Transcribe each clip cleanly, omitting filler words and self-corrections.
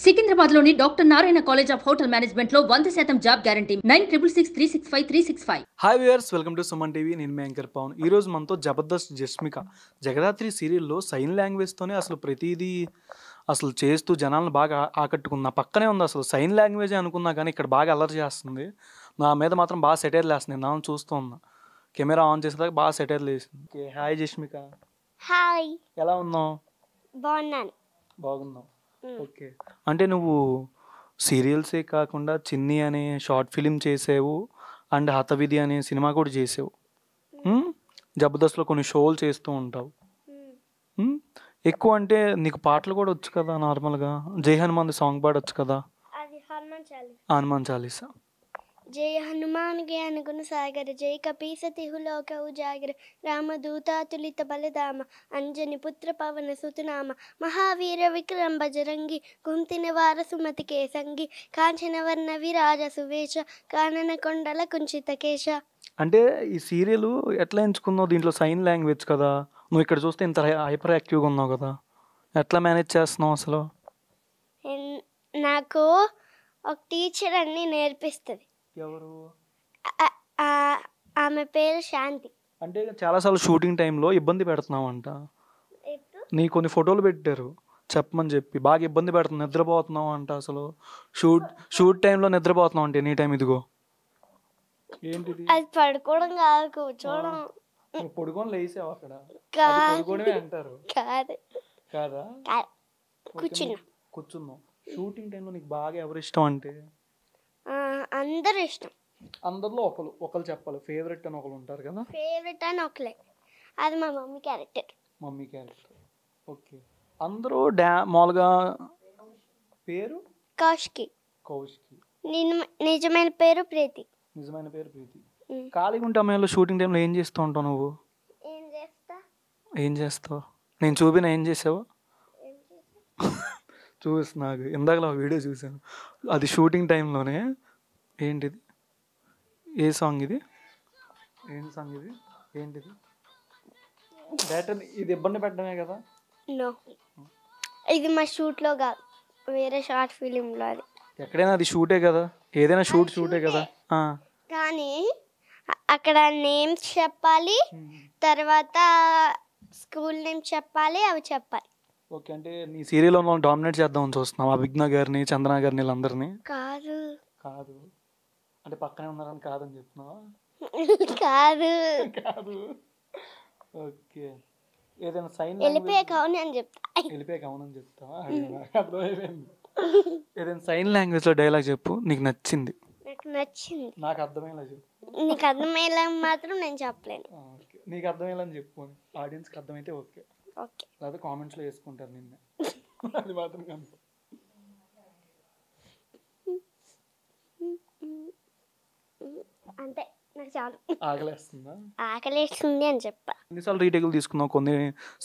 సికింద్రాబాద్లోని doctor Narayana college of hotel మేనేజ్మెంట్లో 100% job guarantee 966365 hi viewers, welcome to Suman TV. నేను మీ anchor Pawan. ఈరోజు మనతో జబర్దస్త్ జస్మిక జగదాత్రి సీరియల్లో సైన్ లాంగ్వేజ్తోనే అసలు ప్రతిదీ అసలు చేస్తూ జనాలను బాగా ఆకట్టుకుంది. నా పక్కనే ఉంది, అసలు సైన్ లాంగ్వేజ్ అనుకున్నా కానీ ఇక్కడ బాగా అల్లరి చేస్తుంది. నా మీద మాత్రం బాగా సెటైర్లు వేస్తుంది. నా చూస్తూ ఉన్నా, కెమెరా ఆన్ చేసేదాకా బాగా సెటైర్లు వేసింది. Okay, hi Jasmika. హాయ్, ఎలా ఉన్నావు? బాగున్నాను. బాగున్నావు. ఓకే, అంటే నువ్వు సీరియల్సే కాకుండా చిన్ని అనే షార్ట్ ఫిలిం చేసావు అండ్ హతవిధి అనే సినిమా కూడా చేసావు. జబర్దస్త్లో కొన్ని షోలు చేస్తూ ఉంటావు. ఎక్కువ అంటే నీకు పాటలు కూడా వచ్చు కదా, నార్మల్గా జై హనుమాన్ సాంగ్ పాడొచ్చు కదా. అది హనుమాన్ చాలీసా. హనుమాన్ చాలీసా. జై హనుమాన్ జ్ఞాన గుణ సాగర, జై కపీసతి లోక ఉజాగర, రామదూతాతులిత బలదామ, అంజని పుత్ర పవన సుతనామ, మహావీర విక్రమ బజరంగి, కుంతిన వార సుమతి కేసంగి, కాంచన వర్ణ విరాజ సువేష, కానన కొండల కుంచిత కేశ. అంటే ఈ సీరియల్ ఎట్లా ఎంచుకున్నావు? దీంట్లో సైన్ లాంగ్వేజ్ కదా, నువ్వు ఇక్కడ చూస్తే ఇంత హైపర్ యాక్టివ్గా ఉన్నావు కదా, ఎట్లా మేనేజ్ చేస్తున్నావు అసలు? నాకు ఒక టీచర్ అన్ని నేర్పిస్తుంది. ఎవరు? ఆమె పేరు శాంతి. అంటే చాలాసార్లు షూటింగ్ టైంలో ఇబ్బంది పెడుతున్నావు అంట. నీ కొన్ని ఫోటోలు పెట్టారు చెప్పమని చెప్పి, బాగా ఇబ్బంది పెడుతున్నావు, నిద్రపోతున్నావు అంట. అసలు షూట్ టైంలో నిద్రపోతున్నావు అంటే ఎనీ టైం. ఇదిగో ఏంటిది? అది పడుకోవడం కాదు, కూర్చోవడం. పడుకొని లేసావు అక్కడ? పడుకోవడమే అంటారు. కాదు కాదా? కూర్చున్నావు. షూటింగ్ టైంలో నీకు బాగా ఎవరు ఇష్టం అంటే? అందరు ఇష్టం. అందరిలో ఒకరు చెప్పాలి, ఫేవరెట్ అని ఒకరు ఉంటారు కదా. ఫేవరెట్ అని ఒకలే, అది మా mummy character. Mummy character. Okay, అందరూ మామూలుగా పేరు కౌశికి. కౌశికి. నిజమైన పేరు ప్రీతి. నిజమైన పేరు ప్రీతి. ఖాళీగా ఉంటే అమ్మాయిలో షూటింగ్ టైంలో ఏం చేస్తూ ఉంటావు నువ్వు? ఏం చేస్తావు? నేను చూపిన ఏం చేసావు చూసి, నాకు ఇందాకలా వీడియో చూసాను, అది షూటింగ్ టైంలోనే. ఏంటిది? ఏ సాంగ్ ఇది? ఏం సాంగ్ ఇది? ఏంటిది? డైరెక్టర్ ఇది ఇబ్బంది పెట్టడమే కదా? నో, ఇది మా షూట్లో కాదు, వేరే షార్ట్ ఫిలింలో. అది ఎక్కడైనా అది షూటే కదా, ఏదైనా షూటే కదా. కానీ అక్కడ నేమ్స్ చెప్పాలి, తర్వాత స్కూల్ నేమ్ చెప్పాలి, అవి చెప్పాలి. ఓకే, అంటే నీ సీరియల్లో డామినేట్ చేద్దామని చూస్తున్నావు అభిజ్ఞ గారిని, చంద్ర గారిని, వీళ్ళందరినీ? కాదు కాదు అంటే పక్కనే ఉన్నారని కాదని చెప్తున్నావా? కాదు కాదు. ఓకే, ఏదైనా సైన్ వెళ్ళిపోయాక అవును అని చెప్తా. వెళ్ళిపోయాక అవునని చెప్తావా? అర్థమైపోయింది. ఏదైనా సైన్ లాంగ్వేజ్లో డైలాగ్ చెప్పు, నీకు నచ్చింది. నాకు నచ్చింది. నాకు అర్థమయ్యేలా చెప్పు. నీకు అర్థమయ్యేలా మాత్రం నేను చెప్పలేను. ఓకే, నీకు అర్థమయ్యేలా చెప్పు, ఆడియన్స్కి అర్థమైతే ఓకే. ఓకే, లేకపోతే కామెంట్స్లో వేసుకుంటారు నిన్న. అది మాత్రం కనుక అంతే, నాకు చాలు. ఆకలేస్తుందా? ఆకలేస్తుంది అని చెప్పా. ఎన్నిసార్లు రీటేకులు తీసుకున్నావు కొన్ని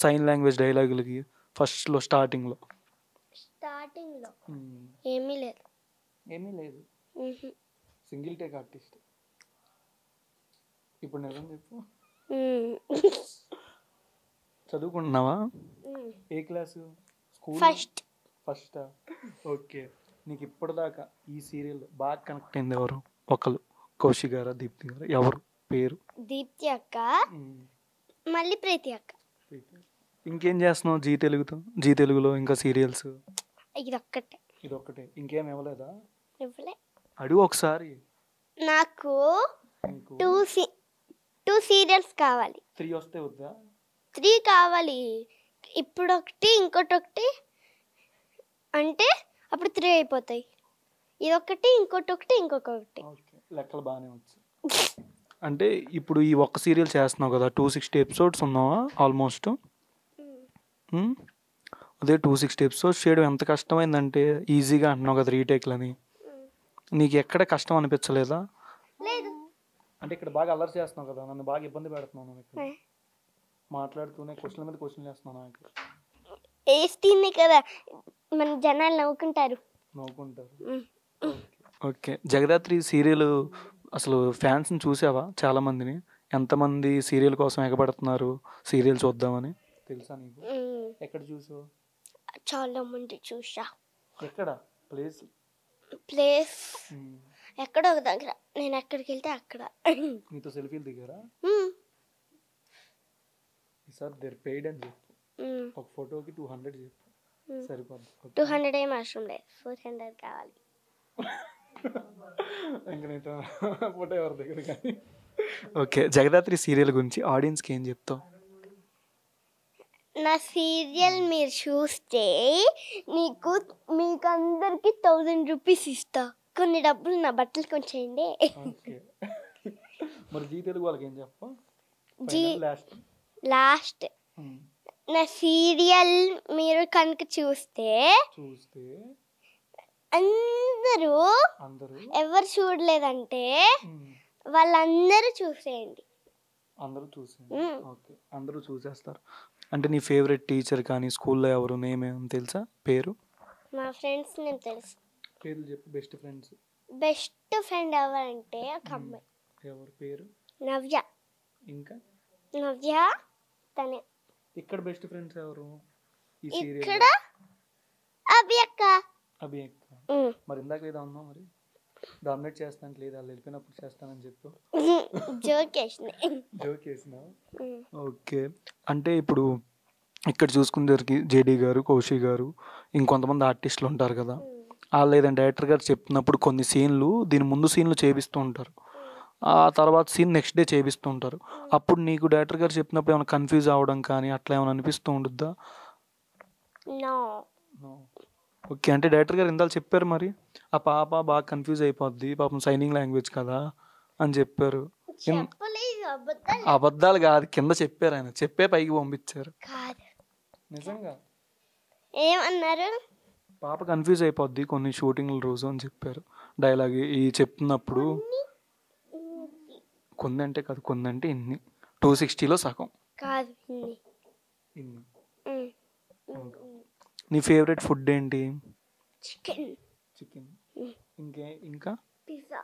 సైన్ లాంగ్వేజ్ డైలాగులకి? ఫస్ట్లో స్టార్టింగ్లో ఏమీ లేదు. ఏమీ లేదు. Single take artist. ఇప్పుడు నిజం చెప్పు, చదువుకుంటున్నావా? ఏ క్లాసు? స్కూల్ ఫస్టా? ఓకే, నీకు ఇప్పటిదాకా ఈ సీరియల్ బాగా కనెక్ట్ అయింది ఎవరు? ఒకరు కౌశిక్ గారా, దీప్తి గారా, ఎవరు పేరు? దీప్తి అక్క, మళ్ళీ ప్రీతి అక్క. ఇంకేం చేస్తున్నావు జీ తెలుగులో ఇంకా సీరియల్స్? ఇదొక్కటే. ఇంకేం ఇవ్వలేదా? ఇవ్వలే. అడుగు ఒకసారి. నాకు 2 సీరియల్స్ కావాలి. 3 వస్తే వద్దా? 3 కావాలి. ఇప్పుడు ఒకటి, ఇంకోటి అంటే అప్పుడు 3 అయిపోతాయి. ఇదొకటి, ఇంకొకటి. లెక్కలు బాగానే వచ్చు. అంటే ఇప్పుడు ఈ ఒక్క సీరియల్ చేస్తున్నావు కదా, 260 ఎపిసోడ్స్ ఉన్నావా ఆల్మోస్ట్? అదే 260 ఎపిసోడ్స్ చేయడం ఎంత కష్టమైందంటే, ఈజీగా అంటున్నావు కదా రీటేక్లని, నీకు ఎక్కడ కష్టం అనిపించలేదా? లేదు. అంటే ఇక్కడ బాగా అల్లరి చేస్తున్నావు కదా, నన్ను బాగా ఇబ్బంది పెడుతున్నాను. ఇక్కడ మాట్లాడుతూనే క్వశ్చన్ల మీద క్వశ్చన్లు వేస్తున్నాను. నాకు వేస్తేనే కదా మన జనాలు నవ్వుకుంటారు. ఓకే, జగదాత్రి సీరియల్ అసలు ఫ్యాన్స్ని చూసావా? చాలామందిని, ఎంతమంది సీరియల్ కోసం ఎగబడుతున్నారు, సీరియల్ చూద్దామని తెలుసా నీకు? ఎక్కడ చూసావు? చాలా మంది చూసా. ఎక్కడ ప్లేస్ ఎక్కడో ఒక దగ్గర, నేను ఎక్కడికి వెళ్తే అక్కడ. నీతో సెల్ఫీలు దిగారా? ఈసారి దేర్ పెయిడ్ అని చెప్పు. ఒక ఫోటోకి 200 చెప్పు, సరిపోద్ది. 200 ఏం అవసరం లేదు, 400 కావాలి. ఇంకా నీతో ఫోటో ఎవరి దగ్గర కానీ. ఓకే, జగదాత్రి సీరియల్ గురించి ఆడియన్స్కి ఏం చెప్తావు? నా సీరియల్ మీరు చూస్తే మీకు అందరికి 1000 రూపీస్ ఇస్తా. కొన్ని డబ్బులు నా బట్టలు కొంచేయండి. ఓకే, మరి జీ తెలుగు వాళ్ళకి ఏం చెప్పు? లాస్ట్ నా సీరియల్ మీరు కనుక చూస్తే అందరూ ఎవరు చూడలేదంటే వాళ్ళందరూ చూసేయండి. ఓకే, అందరూ చూసేస్తారు. అంటే నీ ఫేవరెట్ టీచర్ కానీ స్కూల్లో ఎవరు నేమ్ ఏమని తెలుసా? పేరు? మా ఫ్రెండ్స్ నేను తెలుసు. పేర్లు చెప్పు. Best friends. బెస్ట్ ఫ్రెండ్ ఎవరంటే ఒక అమ్మాయి. ఎవరు పేరు? నవ్య. ఇంకా నవ్య తనే. ఇక్కడ బెస్ట్ ఫ్రెండ్స్ ఎవరు ఈ సీరియల్? ఇక్కడ అభి అక్క. మరి ఇందాక లేదా అన్నా మరి డామినేట్ చేస్తాను లేదా వాళ్ళు వెళ్ళిపోయినప్పుడు చేస్తానని చెప్పు. జోక్ వేసినా? ఓకే, అంటే ఇప్పుడు ఇక్కడ చూసుకునేసరికి జేడీ గారు, కౌశిక్ గారు, ఇంకొంతమంది ఆర్టిస్టులు ఉంటారు కదా, వాళ్ళు ఏదైనా డైరెక్టర్ గారు చెప్పినప్పుడు కొన్ని సీన్లు దీని ముందు సీన్లు చేపిస్తూ ఉంటారు, ఆ తర్వాత సీన్ నెక్స్ట్ డే చేపిస్తూ ఉంటారు. అప్పుడు నీకు డైరెక్టర్ గారు చెప్పినప్పుడు ఏమైనా కన్ఫ్యూజ్ అవ్వడం కానీ అట్లా ఏమైనా అనిపిస్తూ ఉంటుందా? ఓకే, అంటే డైరెక్టర్ గారు ఇందాక చెప్పారు మరి ఆ పాప బాగా కన్ఫ్యూజ్ అయిపోద్ది పాపం, సైనింగ్ లాంగ్వేజ్ కదా అని చెప్పారు. అబద్ధాలు కాదు, కింద చెప్పారు, ఆయన చెప్పే పైకి పంపించారు. నిజంగా ఏమన్నారు? పాప కన్ఫ్యూజ్ అయిపోద్ది కొన్ని షూటింగ్ల రోజు అని చెప్పారు. డైలాగ్ ఈ చెప్తున్నప్పుడు కొన్ని అంటే కాదు, కొన్ని అంటే ఇన్ని 260లో సగం కాదు ఇన్ని. నీ ఫేవరెట్ ఫుడ్ ఏంటి? చికెన్. ఇంకా పిజ్జా.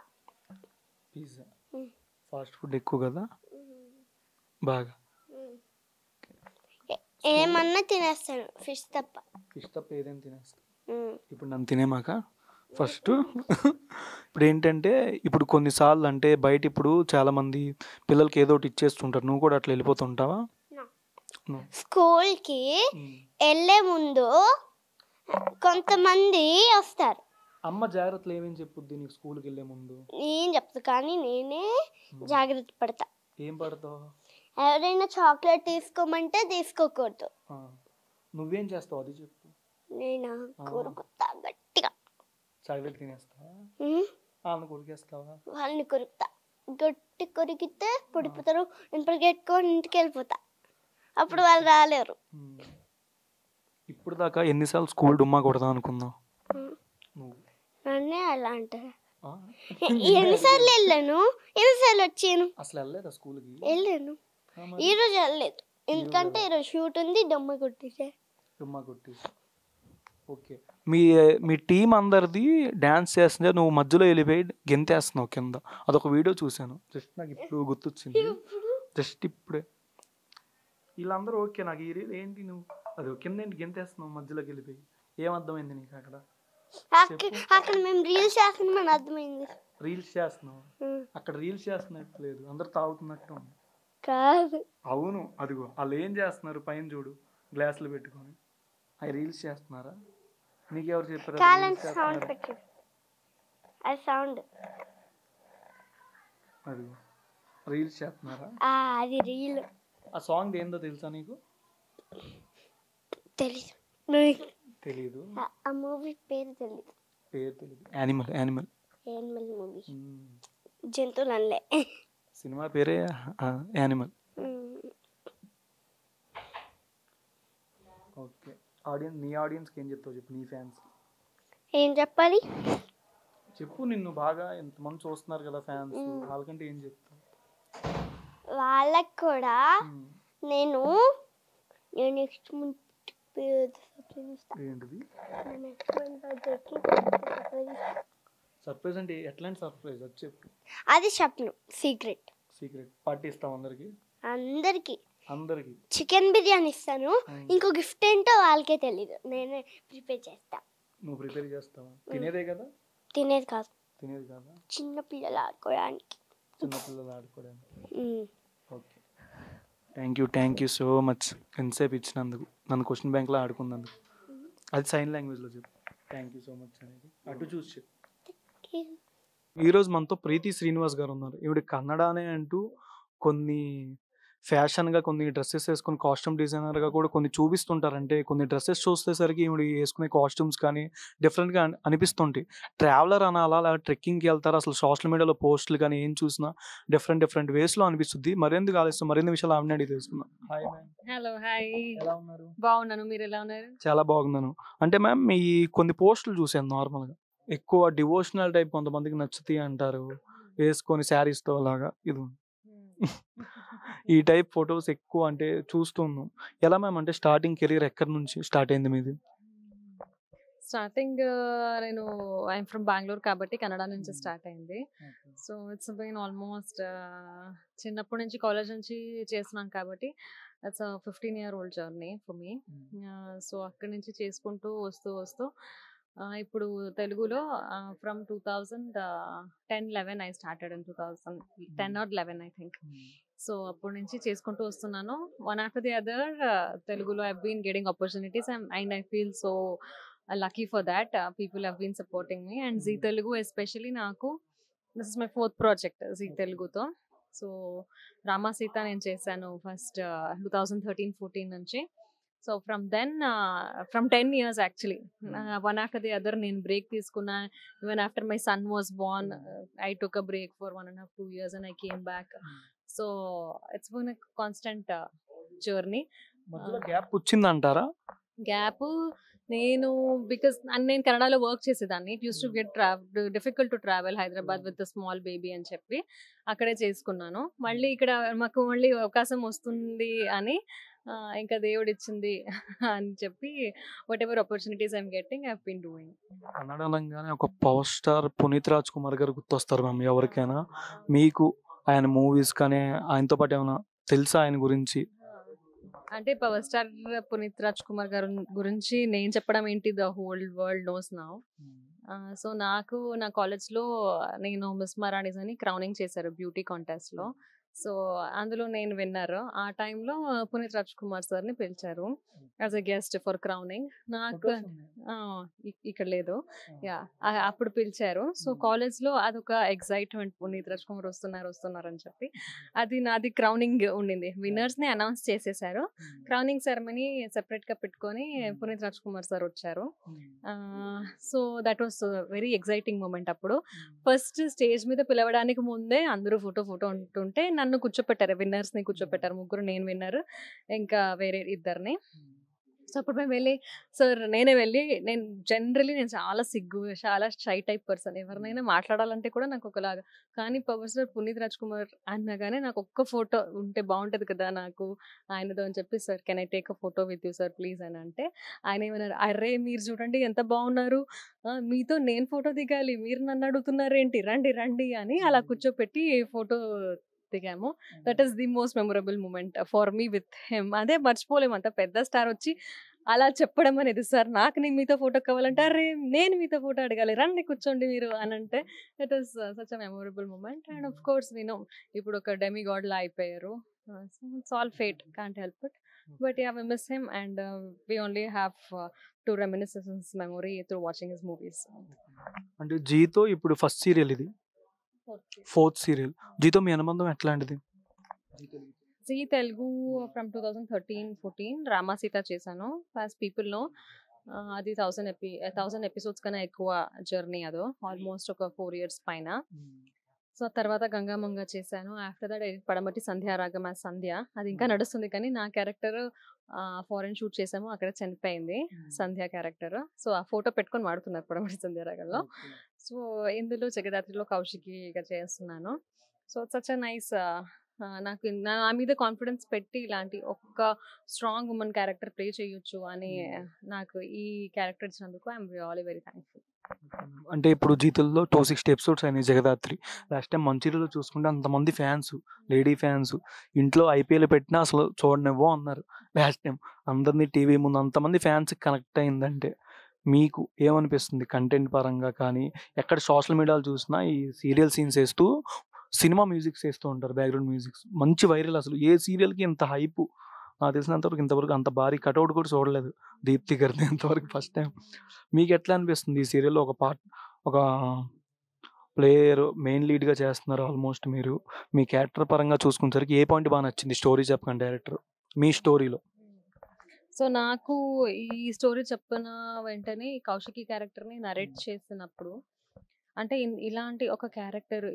ఫాస్ట్ ఫుడ్ ఎక్కువ కదా బాగా? ఏమన్నా తినేస్తాను, ఫిష్ తప్ప ఏదైనా తినేస్తాను. ఇప్పుడు నన్ను తినేమాక ఫస్ట్. ఇప్పుడు ఏంటంటే ఇప్పుడు కొన్నిసార్లు అంటే బయట ఇప్పుడు చాలా మంది పిల్లలకి ఏదో ఒకటి ఇచ్చేస్తుంటారు, నువ్వు కూడా అట్లా వెళ్ళిపోతుంటావా? స్కూల్కి వెళ్ళే ముందు కొంతమంది వస్తారు. అమ్మ జాగ్రత్తలు ఏమేమి చెప్పుద్ది నీకు స్కూల్కి వెళ్ళే ముందు? నేను చెప్తా, కానీ నేనే జాగ్రత్త పడతా. ఏం పడతావు? ఎవరైనా చాక్లెట్ తీసుకోమంటే తీసుకోకూడదు. నువ్వేం చేస్తావు అది చెప్పు. నేను కొరుకుతా గట్టిగా. చాక్లెట్ తినేస్తావా? కొరికేస్తావా? వాళ్ళని కొరుకుతా, గట్టి కొరికితే పడిపోతారు. నేను పరిగెట్టుకొని ఇంటికి వెళ్ళిపోతా, అప్పుడు వాళ్ళు రాలేరు. ఇప్పుడు దాకా ఎన్నిసార్లు స్కూల్ డుమ్మా కొడదాం అనుకున్నావు? నన్నే అలా అంటారు. ఎన్నిసార్లు వెళ్ళాను, ఎన్నిసార్లు వచ్చాను. అసలు వెళ్ళలేదా స్కూల్కి? వెళ్ళాను, ఈరోజు వెళ్ళలేదు ఎందుకంటే ఈరోజు షూట్ ఉంది. డుమ్మా కొట్టేసా. ఓకే, మీ టీం అందరిది డ్యాన్స్ చేస్తుంటే నువ్వు మధ్యలో వెళ్ళిపోయి గెంతేస్తున్నావు కింద. అదొక వీడియో చూశాను, జస్ట్ నాకు ఇప్పుడు గుర్తొచ్చింది, జస్ట్ ఇప్పుడే. వీళ్ళందరూ ఓకే, నాకు ఏంటి నువ్వు అది కింద ఏంటి గెంతేస్తున్నావు మధ్యలోకి వెళ్ళిపోయి? ఏమర్థమైంది నీకు అక్కడ? అక్కడ మేము రీల్స్ చేస్తున్నాం, అర్థమైంది. రీల్స్ చేస్తున్నావు? అక్కడ రీల్స్ చేస్తున్నట్టు లేదు, అందరు తాగుతున్నట్టు ఉంది. కాదు, అవును, అదిగో వాళ్ళు ఏం చేస్తున్నారు పైన చూడు, గ్లాసులు పెట్టుకొని. అవి రీల్స్ చేస్తున్నారా? నీకెవరు చెప్పారు? అదిగో రీల్స్ చేస్తున్నారా? అది రీల్. ఆ సాంగ్ ఏందో తెలుసా నీకు? తెలీదు. ఆ మూవీ పేరు తెలీదు. Animal movie. జంతువులు అనలే, సినిమా పేరే యానిమల్. ఓకే, నీ ఆడియన్స్కి ఏం చెప్తావు చెప్పు, నీ ఫ్యాన్స్ ఏం చెప్పాలి చెప్పు. నిన్ను బాగా ఎంతమంది చూస్తున్నారు కదా ఫ్యాన్స్, వాళ్ళకంటే ఏం చెప్తావు? వాళ్ళకి కూడా నేను నెక్స్ట్ మంత్ ఏంటిది సర్ప్రైజ్ అంటే? ఎట్లాంటి సర్ప్రైజ్ అది చెప్పు. అది చెప్పను, సీక్రెట్. పార్టీ ఇస్తాం అందరికి. చికెన్ బిర్యానీ ఇస్తాను, ఇంకో గిఫ్ట్ ఏంటో వాళ్ళకే తెలీదు, నేనే ప్రిపేర్ చేస్తా. నువ్వు ప్రిపేర్ చేస్తావా? తినేదే కదా? తినేది కాదు, తినేది కాదా? చిన్న పిల్లలు ఆడుకోవడానికి. చిన్నపిల్లలు ఆడుకోవడానికి. Okay, thank you so much ఎంతసేపు ఇచ్చినందుకు, నన్ను క్వశ్చన్ బ్యాంక్లో ఆడుకున్నందుకు. అది సైన్ లాంగ్వేజ్లో చెప్పు. థ్యాంక్ యూ సో మచ్ అనేది అటు చూసి చెప్పు. ఈరోజు మనతో ప్రీతి శ్రీనివాస్ గారు ఉన్నారు. ఈవిడ కన్నడనే అంటూ కొన్ని ఫ్యాషన్గా కొన్ని డ్రెస్సెస్ వేసుకొని కాస్ట్యూమ్ డిజైనర్గా కూడా కొన్ని చూపిస్తుంటారు. అంటే కొన్ని డ్రెస్సెస్ చూసేసరికి ఈవిడ వేసుకునే కాస్ట్యూమ్స్ కానీ డిఫరెంట్గా అనిపిస్తుంటాయి. ట్రావెలర్ అనాలా, అలా ట్రెక్కింగ్కి వెళ్తారు, అసలు సోషల్ మీడియాలో పోస్టులు కానీ ఏం చూసినా డిఫరెంట్ వేస్లో అనిపిస్తుంది. మరెందుకు ఆలస్యం, మరిన్ని విషయాలు ఆమె అడిగి తెలుసుకుందాం. Hi ma'am. Hello, hi. ఎలా ఉన్నారు? బాగున్నాను, మీరు ఎలా ఉన్నారు? చాలా బాగున్నాను. అంటే మ్యామ్ మీ కొన్ని పోస్టులు చూసాను నార్మల్గా, ఎక్కువ డివోషనల్ టైప్ కొంతమందికి నచ్చుతాయి అంటారు, వేసుకొని శారీస్తో అలాగా. ఇది ఈ టైప్ ఫొటోస్ ఎక్కువ అంటే చూస్తున్నాం. ఎలా మ్యామ్, అంటే స్టార్టింగ్ కెరీర్ ఎక్కడి నుంచి స్టార్ట్ అయింది మీది? స్టార్టింగ్ నేను ఐఎమ్ ఫ్రమ్ బెంగళూరు కాబట్టి కన్నడ నుంచి స్టార్ట్ అయింది. సో ఇట్స్ బీన్ ఆల్మోస్ట్ చిన్నప్పటి నుంచి కాలేజ్ నుంచి చేస్తున్నాం కాబట్టి it's 15-year-old journey for me. So అక్కడి నుంచి చేసుకుంటూ వస్తూ ఇప్పుడు తెలుగులో from 2010-11 I started in 2010 or 11 I think. So అప్పటి నుంచి చేసుకుంటూ వస్తున్నాను. వన్ ఆఫ్టర్ ది అదర్ తెలుగులో I been getting opportunities and I feel so lucky for that. People have been supporting me, and Zee Telugu especially నాకు this is my 4th project Zee Teluguతో. So Rama Seetha నేను చేశాను first 2013-14 నుంచి. So from 10 years actually, one after the other నేను break తీసుకున్నా. even after my son was born, I took a break for 1.5-2 years and I came back. So it's been a constant journey. మధ్యలో gap వచ్చిందంటారా? Gap నేను because నేను కన్నడలో work చేసేదాన్ని. It use to get difficult to travel Hyderabad with small baby అని చెప్పి అక్కడే చేసుకున్నాను. మళ్ళీ ఇక్కడ మాకు మళ్ళీ అవకాశం వస్తుంది అని ఇంకా దేవుడు ఇచ్చింది అని చెప్పి whatever opportunities I'm getting I have been doing. కన్నడలంగానే ఒక పవర్ స్టార్ పునీత్ రాజ్ కుమార్ గారు గుర్తొస్తారు మ్యామ్ ఎవరికైనా. మీకు ఆయన మూవీస్ కానీ ఆయనతో పాటు ఏమైనా తెలుసా ఆయన గురించి? అంటే పవర్ స్టార్ పునీత్ రాజ్ కుమార్ గారు గురించి నేను చెప్పడం ఏంటి, the whole world knows now. So నాకు నా కాలేజ్లో నేను మిస్ మరాఠీస్ అని క్రౌనింగ్ చేశారు బ్యూటీ కాంటెస్ట్లో. సో అందులో నేను విన్నర్. ఆ టైంలో పునీత్ రాజ్ కుమార్ సార్ని పిలిచారు as a guest for crowning. నాకు ఇక్కడ లేదు, యా అప్పుడు పిలిచారు. సో కాలేజ్లో అదొక ఎక్సైట్మెంట్, పునీత్ రాజ్ కుమార్ వస్తున్నారు అని చెప్పి. అది నాది క్రౌనింగ్ ఉండింది. విన్నర్స్ని అనౌన్స్ చేసేసారు. క్రౌనింగ్ సెరమనీ సెపరేట్గా పెట్టుకొని పునీత్ రాజ్ కుమార్ సార్ వచ్చారు. So that was very exciting moment. అప్పుడు ఫస్ట్ స్టేజ్ మీద పిలవడానికి ముందే అందరూ ఫోటో ఉంటుంటే నన్ను కూర్చోపెట్టారు, విన్నర్స్ని కూర్చోపెట్టారు. 3 నేను విన్నర్, ఇంకా వేరే 2 సో అప్పుడు మేము వెళ్ళి సార్ నేనే వెళ్ళి నేను చాలా షై టైప్ పర్సన్. ఎవరినైనా మాట్లాడాలంటే కూడా నాకు ఒకలాగా. కానీ పవర్ స్టార్ పునీత్ రాజ్ కుమార్ అనగానే నాకు ఒక్క ఫోటో ఉంటే బాగుంటుంది కదా నాకు ఆయనతో అని చెప్పి, sir can I take a photo with you sir please అని అంటే ఆయన ఏమన్నారు, అరే మీరు చూడండి ఎంత బాగున్నారు, మీతో నేను ఫోటో దిగాలి, మీరు నన్ను అడుగుతున్నారు ఏంటి, రండి అని అలా కూర్చోపెట్టి ఫోటో దిగాము. That is the most memorable moment for me with him. అదే మర్చిపోలేము. అంత పెద్ద స్టార్ వచ్చి అలా చెప్పడం అనేది, సార్ నాకు నేను మీతో ఫోటో కావాలంటే అరే నేను మీతో ఫోటో అడగాలి, రండి కూర్చోండి మీరు అని అంటే it is such a memorable moment. And of course we know ఇప్పుడు ఒక డెమి గాడ్ లా అయిపోయారు. So it's all fate, can't help it. But ya we miss him and we only have to reminiscence memory through watching his movies. అంటే జీతో ఇప్పుడు first serial, ఇది 4th serial. జీతో మీ అనుబంధం ఎట్లాంటిది? G Telugu from 2013-14 Rama Sita చేశాను. As people no అది 1000 episodes కన్నా ఎక్కువ journey. అదో ఆల్మోస్ట్ ఒక 4 years పైన. సో తర్వాత గంగామంగ చేశాను. ఆఫ్టర్ దట్ పడమటి సంధ్యారాగం యాజ్ సంధ్య. అది ఇంకా నడుస్తుంది కానీ నా క్యారెక్టర్ ఫారెన్ షూట్ చేసాము, అక్కడ చనిపోయింది సంధ్య క్యారెక్టర్. సో ఆ ఫోటో పెట్టుకొని వాడుతున్నారు పడమటి సంధ్యారాగంలో. సో ఇందులో జగదాత్రిలో కౌశికిగా చేస్తున్నాను. సో సచ్ అ నైస్, నాకు నా మీద కాన్ఫిడెన్స్ పెట్టి ఇలాంటి ఒక్క స్ట్రాంగ్ ఉమెన్ క్యారెక్టర్ ప్లే చేయొచ్చు అని నాకు ఈ క్యారెక్టర్ ఇచ్చినందుకు ఐఎమ్ రియల్లీ వెరీ థ్యాంక్ఫుల్. అంటే ఇప్పుడు జీతుల్లో 260 ఎపిసోడ్స్ అయినాయి జగదాత్రి. లాస్ట్ టైం మంచిర్యాలలో చూసుకుంటే అంతమంది ఫ్యాన్స్, లేడీ ఫ్యాన్స్, ఇంట్లో IPL పెట్టినా అసలు చూడనివ్వో అన్నారు లాస్ట్ టైం. అందరినీ టీవీ ముందు అంతమంది ఫ్యాన్స్ కనెక్ట్ అయిందంటే మీకు ఏమనిపిస్తుంది కంటెంట్ పరంగా కానీ, ఎక్కడ సోషల్ మీడియాలో చూసినా ఈ సీరియల్ సీన్స్ వేస్తూ, సినిమా మ్యూజిక్స్ వేస్తూ ఉంటారు. బ్యాక్‌గ్రౌండ్ మ్యూజిక్స్ మంచి వైరల్ అసలు. ఏ సీరియల్‌కి ఇంత హైపు నాకు తెలిసినంత వరకు ఇంతవరకు అంత భారీ కటౌట్ కూడా చూడలేదు. 'దీప్తి' గారిది ఇంతవరకు ఫస్ట్ టైమ్. మీకెట్లా అనిపిస్తుంది ఈ సీరియల్‌లో ఒక ప్లేయర్ మెయిన్ లీడ్‌గా చేస్తున్నారు ఆల్మోస్ట్ మీరు. మీ క్యారెక్టర్ పరంగా చూసుకునేసరికి ఏ పాయింట్ బాగా నచ్చింది? స్టోరీ చెప్పకండి డైరెక్టర్. మీ స్టోరీలో. సో నాకు ఈ స్టోరీ చెప్పిన వెంటనే కౌశికి క్యారెక్టర్ని నరేట్ చేసినప్పుడు అంటే ఇలాంటి ఒక క్యారెక్టర్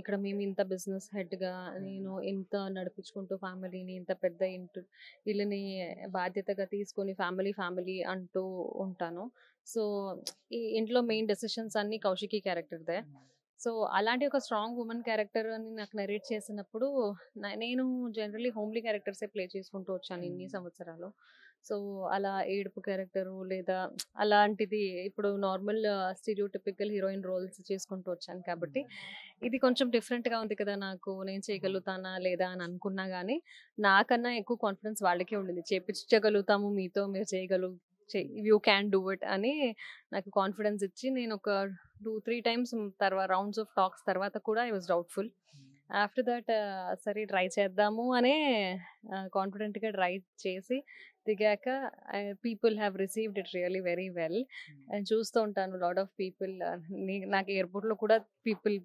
ఇక్కడ మేము ఇంత బిజినెస్ హెడ్గా నేను ఇంత నడిపించుకుంటూ ఫ్యామిలీని ఇంత పెద్ద ఇల్లుని బాధ్యతగా తీసుకొని ఫ్యామిలీ అంటూ ఉంటాను. సో ఈ ఇంట్లో మెయిన్ డెసిషన్స్ అన్ని కౌశికి క్యారెక్టర్దే. సో అలాంటి ఒక స్ట్రాంగ్ ఉమెన్ క్యారెక్టర్ అని నాకు నరేట్ చేసినప్పుడు నేను జనరల్లీ హోమ్లీ క్యారెక్టర్సే ప్లే చేసుకుంటూ వచ్చాను ఇన్ని సంవత్సరాలు. సో అలా ఏడుపు క్యారెక్టరు లేదా అలాంటిది ఇప్పుడు నార్మల్ స్టీరియోటిపికల్ హీరోయిన్ రోల్స్ చేసుకుంటూ వచ్చాను కాబట్టి ఇది కొంచెం డిఫరెంట్గా ఉంది కదా, నేను చేయగలుగుతానా లేదా అని అనుకున్నా కానీ నాకన్నా ఎక్కువ కాన్ఫిడెన్స్ వాళ్ళకే ఉండింది. చేపించగలుగుతాము మీతో, మీరు యూ క్యాన్ డూ ఇట్ అని నాకు కాన్ఫిడెన్స్ ఇచ్చి నేను ఒక 2-3 టైమ్స్ తర్వాత రౌండ్స్ ఆఫ్ టాక్స్ తర్వాత కూడా I was doubtful. After that సరే ట్రై చేద్దాము అనే కాన్ఫిడెంట్గా ట్రై చేసి దిగాక people have received it really very well. చూస్తూ ఉంటాను లాట్ ఆఫ్ పీపుల్. నాకు ఎయిర్పోర్ట్లో కూడా పీపుల్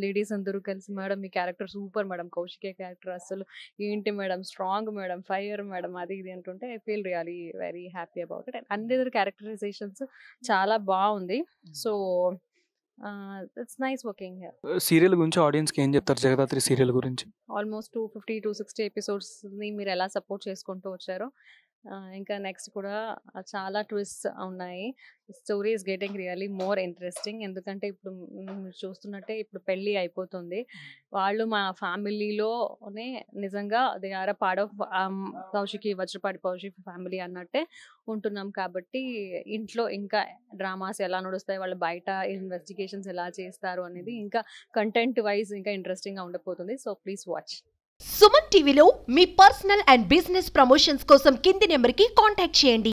లేడీస్ అందరూ కలిసి మేడం మీ character super madam, Kaushiki character అసలు ఏంటి madam, strong madam, fire madam, అది ఇది అంటుంటే I feel really very happy about it. And అందరి క్యారెక్టరైజేషన్స్ చాలా బాగుంది. So it's nice working here. Serial గురించి ఆడియన్స్కి ఏం చెప్తారు? జగదాత్రి సీరియల్ గురించి ఆల్మోస్ట్ 250-260 ఎపిసోడ్స్ని మీరు ఎలా సపోర్ట్ చేసుకుంటూ వచ్చారో ఇంకా నెక్స్ట్ కూడా చాలా ట్విస్ట్ ఉన్నాయి. Story is getting really more interesting. ఎందుకంటే ఇప్పుడు మీరు చూస్తున్నట్టే ఇప్పుడు పెళ్ళి అయిపోతుంది. వాళ్ళు మా ఫ్యామిలీలోనే నిజంగా they are a part of Kaushiki Vajrapati Kaushiki family అన్నట్టే ఉంటున్నాం. కాబట్టి ఇంట్లో ఇంకా డ్రామాస్ ఎలా నడుస్తాయి, వాళ్ళు బయట ఇన్వెస్టిగేషన్స్ ఎలా చేస్తారు అనేది ఇంకా కంటెంట్ వైజ్ ఇంకా ఇంట్రెస్టింగ్గా ఉండబోతుంది. So please watch. సుమన్ టీవీలో మీ పర్సనల్ అండ్ బిజినెస్ ప్రమోషన్స్ కోసం కింది నెంబర్కి కాంటాక్ట్ చేయండి.